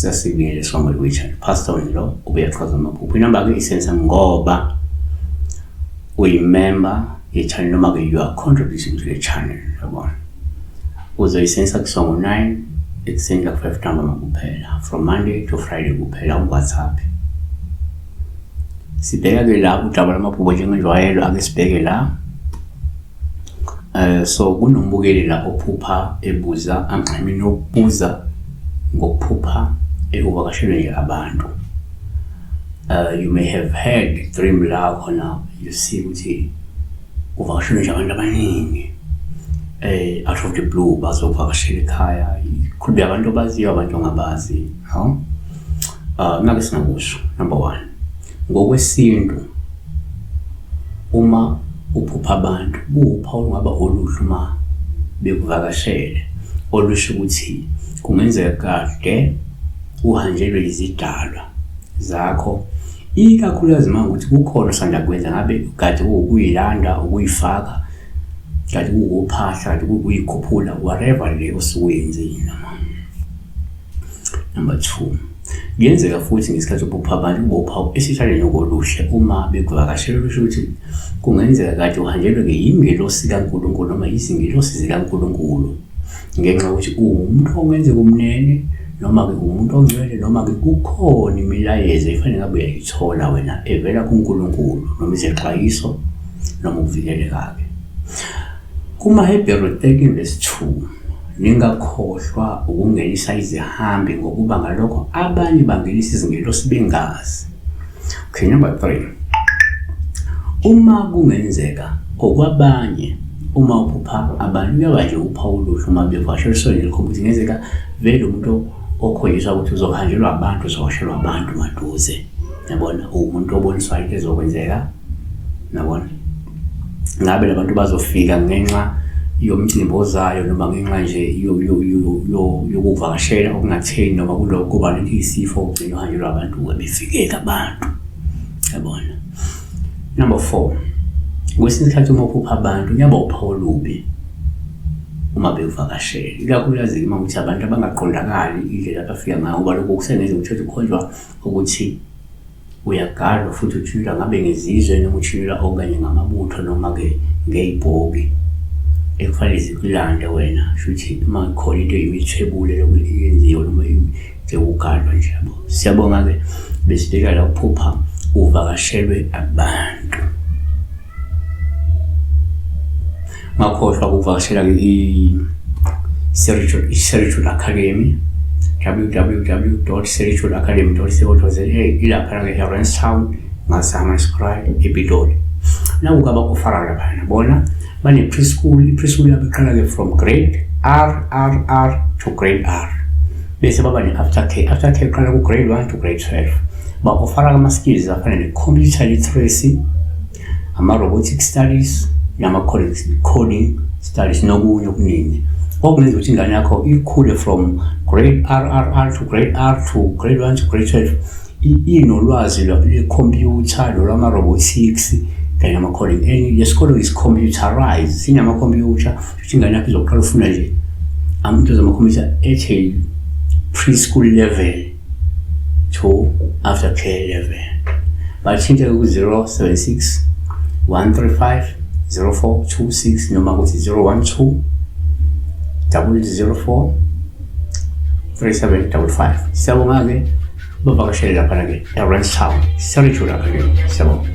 sasibiyele Samuel Richard pastor lo ubuyachaza amaphupho inamba ke isensa ngoba uyimember ye-channel noma ke you are contributing to the channel yabona uzoyisensa kusongo 9 ekuseni la 5 ntambama kuphela from Monday to Friday kuphela WhatsApp sibheka ke la udaba lamaphupho njengenjwayelo ake sibheke la so kunombukeli la ophupha ebuza angxamini obuza ngokuphupha ekuvakashelwe nje abantu you may have had dream la khona you see ukuthi uvakashelwe nje abantu abaningi out of the blue bazovakashela ekhaya could be abantu baziyo abantu ongabazi no nake singakusho number 1 ngokwesintu uma uphupha abantu kuphawu ngaba oluhlu uma bekuvakashele olusho ukuthi kungenzeka kade uhanjelwe izidalwa zakho ikakhulukazi manje ukuthi kukhona sanda kwenza ngabe kade ukuyilanda ukuyifaka kade ukuphahla kade ukuyikhuphula whatever le osuyenzile number 2 kuyenzeka futhi ngesikhathi uphupha abantu ubophawu esitshale ngokoluhle uma bekuvakashela lusho ukuthi kungenzeka kade uhanjelwe ke ingelosi kaNkulunkulu noma izingelosi zikaNkulunkulu ngenxa ukuthi umuntu ongenzeka umnene noma ke umuntu ongcwele noma ke kukhona imilayezo efanele ngabe uyayithola wena evela kuNkulunkulu noma izexwayiso noma ukuvikeleka ke kumaHebheru 13:2 ningakhohlwa ukungenisa izihambi ngokuba ngalokho abanye bangenisa izingelosi bengazi. Okay, number 3 uma kungenzeka okwabanye uma uphupha abantu uyaba nje uPawulu uma bevakashelwe likhombisa ingenzeka vele umuntu okhoyisa ukuthi uzohanjelwa abantu uzowashelwa abantu maduze yabona umuntu oboniswa into ezokwenzeka nabona ngabe labantu bazofika ngenxa yomcimbi ozayo noma ngenxa nje yokuvakashela okungatheni noma kuloko kuba isifo ugcina uhanjelwa abantu befikeka abantu yabona. Number 4 kwesinye isikhathi uma uphupha abantu uyaba uPawulu ubi uma bekuvakashela ikakhulukazi uma ukuthi abantu abangaqondakali indlela abafika ngayo ngoba lokho kusengenza ukuthi ukhonjwa ukuthi uyagadwa futhi uthula ngabe ngezizwe noma uthula okanye ngamabutho noma ke ngeyibhoki ekufanele zikulande wena futhi uma khona into eyithebule lokuyenziwa noma nje ugadwa nje yabo. Siyabonga ke besibeka la uphupha uvakashelwe abantu makhohlwa ukuvakashela i-Spiritual Academy www.spiritualacademy.co.za ilapha ke eRandstown ngasama scribe ePitoli na ukaba kufara lapha bona bane preschool yabo iqala ke from grade R to grade R bese baba ne after K iqala ku grade 1 to grade 12 ba ofara ama skills afana ne computer literacy ama robotic studies nama coding studies nokunye okuningi okungenza ukuthi ingane yakho ikhule from grade R to grade R to grade 1 to grade 12 inolwazi le-computer lama robotics kanye nama coding yesikolo is computerized sinama computer ukuthi ingane yakho izoqala ufuna nje into zama computer at a preschool level to after K level bathinta ku 076 135 0426 noma ukuthi 012 004 3755. Siyabonga ke bavakashele lapha ke eRandstown Spiritual Academy. Siyabonga.